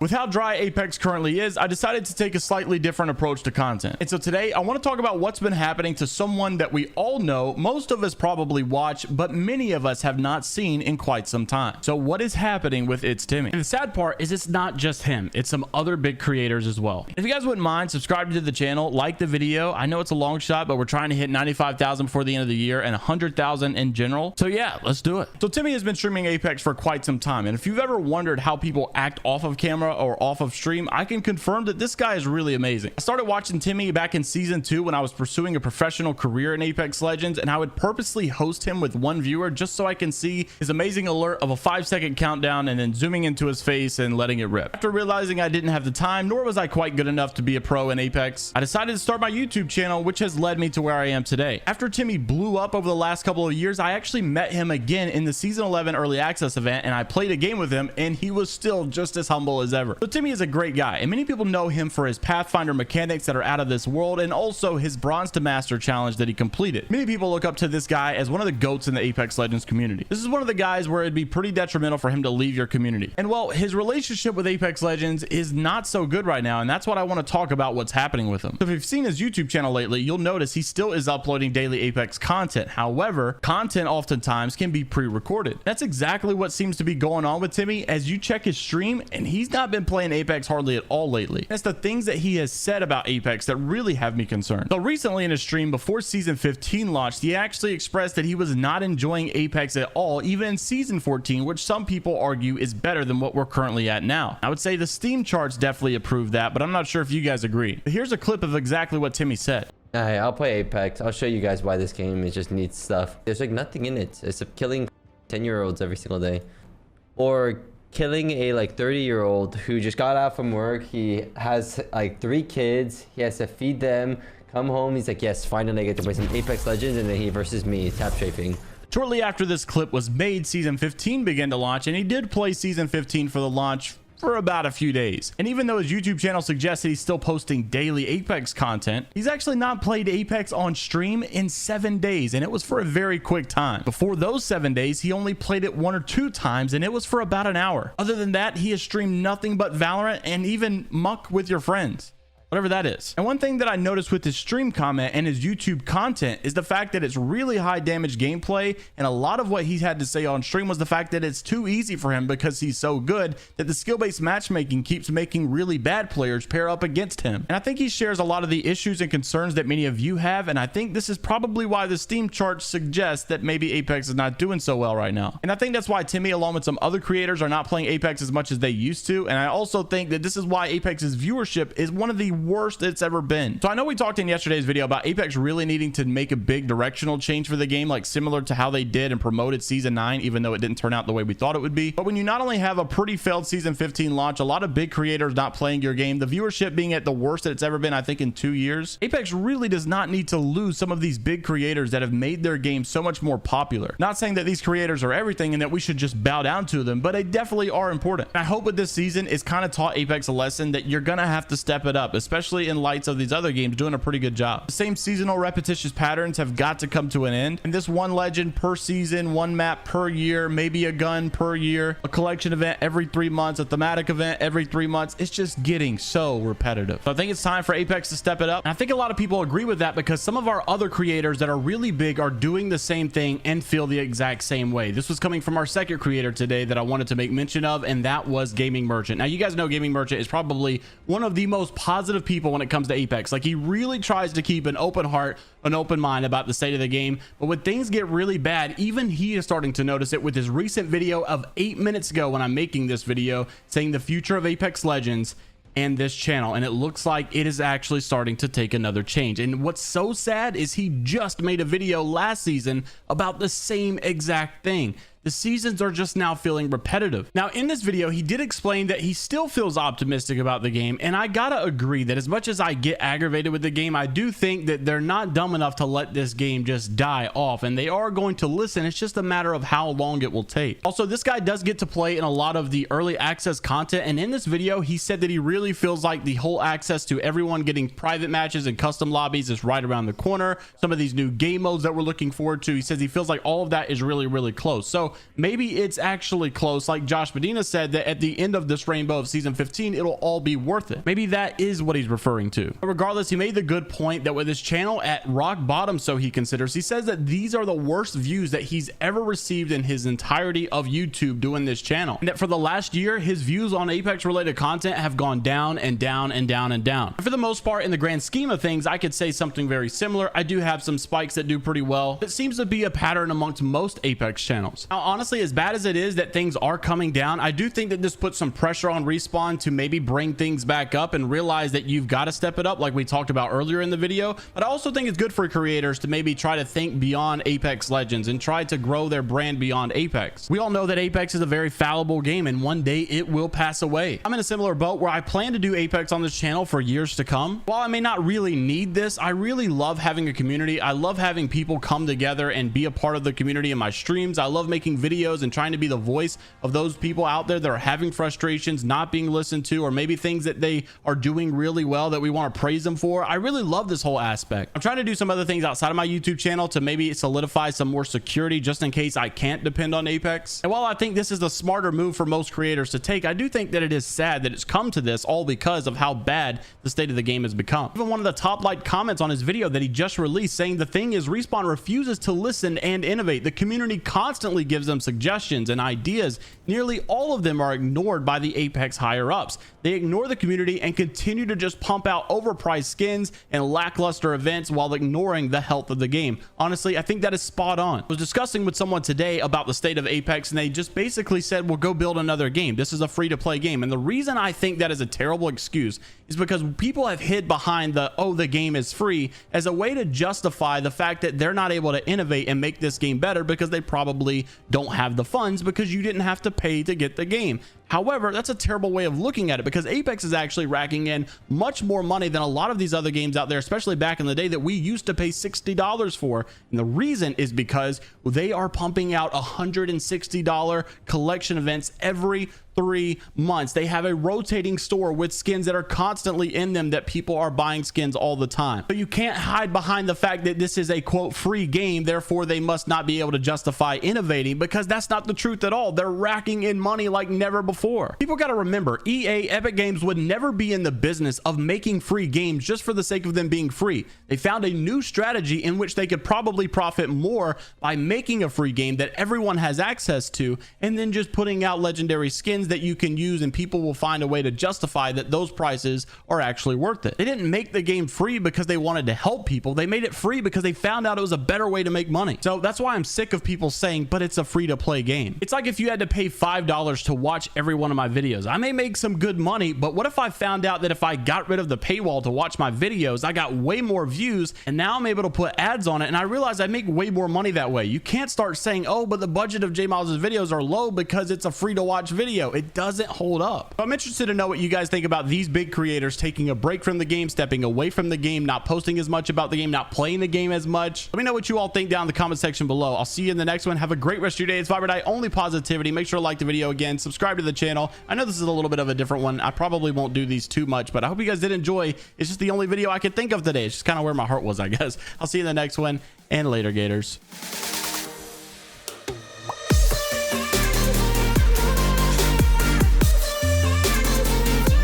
With how dry Apex currently is, I decided to take a slightly different approach to content. And so today I want to talk about what's been happening to someone that we all know, most of us probably watch, but many of us have not seen in quite some time. So what is happening with iiTzTimmy? And the sad part is it's not just him, it's some other big creators as well. If you guys wouldn't mind subscribing to the channel, like the video. I know it's a long shot, but we're trying to hit 95,000 before the end of the year and 100,000 in general. So yeah, let's do it. So Timmy has been streaming Apex for quite some time. And if you've ever wondered how people act off of camera or off of stream, I can confirm that this guy is really amazing. I started watching Timmy back in season 2 when I was pursuing a professional career in Apex Legends, and I would purposely host him with one viewer just so I can see his amazing alert of a 5-second countdown and then zooming into his face and letting it rip. After realizing I didn't have the time, nor was I quite good enough to be a pro in Apex, I decided to start my YouTube channel, which has led me to where I am today. After Timmy blew up over the last couple of years, I actually met him again in the season 11 early access event, and I played a game with him, and he was still just as humble as ever. So Timmy is a great guy, and many people know him for his Pathfinder mechanics that are out of this world, and also his Bronze to Master challenge that he completed. Many people look up to this guy as one of the GOATs in the Apex Legends community. This is one of the guys where it'd be pretty detrimental for him to leave your community. And well, his relationship with Apex Legends is not so good right now, and that's what I want to talk about, what's happening with him. So if you've seen his YouTube channel lately, you'll notice he still is uploading daily Apex content. However, content oftentimes can be pre-recorded. That's exactly what seems to be going on with Timmy as you check his stream, and he's not been playing Apex hardly at all lately. That's the things that he has said about Apex that really have me concerned. So recently in his stream before season 15 launched, he actually expressed that he was not enjoying Apex at all, even in season 14, which some people argue is better than what we're currently at now. I would say the Steam charts definitely approve that, but I'm not sure if you guys agree. But here's a clip of exactly what Timmy said. Hey, I'll play Apex. I'll show you guys why this game it just needs stuff. There's like nothing in it. It's killing 10-year-olds every single day, or killing a like 30-year-old who just got out from work. He has like 3 kids. He has to feed them. Come home. He's like, yes, finally I get to play some Apex Legends, and then he versus me, tap strafing. Shortly after this clip was made, season 15 began to launch, and he did play season 15 for the launch for about a few days. And even though his YouTube channel suggests that he's still posting daily Apex content, he's actually not played Apex on stream in 7 days, and it was for a very quick time. Before those 7 days, he only played it 1 or 2 times, and it was for about an hour. Other than that, he has streamed nothing but Valorant and even Muck with your friends, whatever that is. And one thing that I noticed with his stream comment and his YouTube content is the fact that it's really high damage gameplay, and a lot of what he had to say on stream was the fact that it's too easy for him because he's so good that the skill-based matchmaking keeps making really bad players pair up against him. And I think he shares a lot of the issues and concerns that many of you have, and I think this is probably why the Steam chart suggests that maybe Apex is not doing so well right now. And I think that's why Timmy, along with some other creators, are not playing Apex as much as they used to, and I also think that this is why Apex's viewership is one of the worst it's ever been. So I know we talked in yesterday's video about Apex really needing to make a big directional change for the game, like similar to how they did and promoted season 9, even though it didn't turn out the way we thought it would be. But when you not only have a pretty failed season 15 launch, a lot of big creators not playing your game, the viewership being at the worst that it's ever been, I think in 2 years, Apex really does not need to lose some of these big creators that have made their game so much more popular. Not saying that these creators are everything and that we should just bow down to them, but they definitely are important. And I hope with this season it's kind of taught Apex a lesson that you're gonna have to step it up, especially in lights of these other games doing a pretty good job. The same seasonal repetitious patterns have got to come to an end, and this one legend per season, one map per year, maybe a gun per year, a collection event every 3 months, a thematic event every 3 months, it's just getting so repetitive. So I think it's time for Apex to step it up, and I think a lot of people agree with that because some of our other creators that are really big are doing the same thing and feel the exact same way. This was coming from our second creator today that I wanted to make mention of, and that was Gaming Merchant. Now you guys know Gaming Merchant is probably one of the most positive people when it comes to Apex. Like, he really tries to keep an open heart, an open mind about the state of the game, but when things get really bad, even he is starting to notice it with his recent video of 8 minutes ago when I'm making this video saying the future of Apex Legends and this channel, and it looks like it is actually starting to take another change. And what's so sad is he just made a video last season about the same exact thing. The seasons are just now feeling repetitive. Now in this video, he did explain that he still feels optimistic about the game, and I gotta agree that as much as I get aggravated with the game, I do think that they're not dumb enough to let this game just die off, and they are going to listen. It's just a matter of how long it will take. Also, this guy does get to play in a lot of the early access content, and in this video he said that he really feels like the whole access to everyone getting private matches and custom lobbies is right around the corner. Some of these new game modes that we're looking forward to, he says he feels like all of that is really close. So So maybe it's actually close. Like Josh Medina said, that at the end of this rainbow of season 15, it'll all be worth it. Maybe that is what he's referring to. But regardless, he made the good point that with his channel at rock bottom, so he considers, he says that these are the worst views that he's ever received in his entirety of YouTube doing this channel. And that for the last year, his views on Apex related content have gone down and down and down and down. For the most part, in the grand scheme of things, I could say something very similar. I do have some spikes that do pretty well. It seems to be a pattern amongst most Apex channels. Now, honestly, as bad as it is that things are coming down, I do think that this puts some pressure on Respawn to maybe bring things back up and realize that you've got to step it up like we talked about earlier in the video. But I also think it's good for creators to maybe try to think beyond Apex Legends and try to grow their brand beyond Apex. We all know that Apex is a very fallible game and one day it will pass away. I'm in a similar boat where I plan to do Apex on this channel for years to come. While I may not really need this, I really love having a community. I love having people come together and be a part of the community in my streams. I love making videos and trying to be the voice of those people out there that are having frustrations, not being listened to, or maybe things that they are doing really well that we want to praise them for. I really love this whole aspect. I'm trying to do some other things outside of my YouTube channel to maybe solidify some more security just in case I can't depend on Apex. And while I think this is the smarter move for most creators to take, I do think that it is sad that it's come to this all because of how bad the state of the game has become. Even one of the top liked comments on his video that he just released saying the thing is Respawn refuses to listen and innovate. The community constantly gives them suggestions and ideas. Nearly all of them are ignored by the Apex higher ups. They ignore the community and continue to just pump out overpriced skins and lackluster events while ignoring the health of the game. Honestly, I think that is spot on. I was discussing with someone today about the state of Apex and they just basically said, well, go build another game. This is a free to play game. And the reason I think that is a terrible excuse is because people have hid behind the, oh, the game is free as a way to justify the fact that they're not able to innovate and make this game better because they probably don't have the funds because you didn't have to pay to get the game. However, that's a terrible way of looking at it because Apex is actually racking in much more money than a lot of these other games out there, especially back in the day that we used to pay $60 for. And the reason is because they are pumping out $160 collection events every 3 months. They have a rotating store with skins that are constantly in them that people are buying skins all the time. But you can't hide behind the fact that this is a quote free game, therefore they must not be able to justify innovating, because that's not the truth at all. They're racking in money like never before. People got to remember, EA, Epic Games would never be in the business of making free games just for the sake of them being free. They found a new strategy in which they could probably profit more by making a free game that everyone has access to and then just putting out legendary skins that you can use, and people will find a way to justify that those prices are actually worth it. They didn't make the game free because they wanted to help people. They made it free because they found out it was a better way to make money. So that's why I'm sick of people saying, but it's a free to play game. It's like if you had to pay $5 to watch every one of my videos. I may make some good money, but what if I found out that if I got rid of the paywall to watch my videos, I got way more views and now I'm able to put ads on it and I realize I make way more money that way. You can't start saying, oh, but the budget of JMeyels' videos are low because it's a free to watch video. It doesn't hold up. I'm interested to know what you guys think about these big creators taking a break from the game, stepping away from the game, not posting as much about the game, not playing the game as much. Let me know what you all think down in the comment section below. I'll see you in the next one. Have a great rest of your day. It's Viber Night, only positivity. Make sure to like the video again, subscribe to the channel. I know this is a little bit of a different one. I probably won't do these too much, but I hope you guys did enjoy. It's just the only video I could think of today. It's just kind of where my heart was, I guess. I'll see you in the next one, and later, Gators.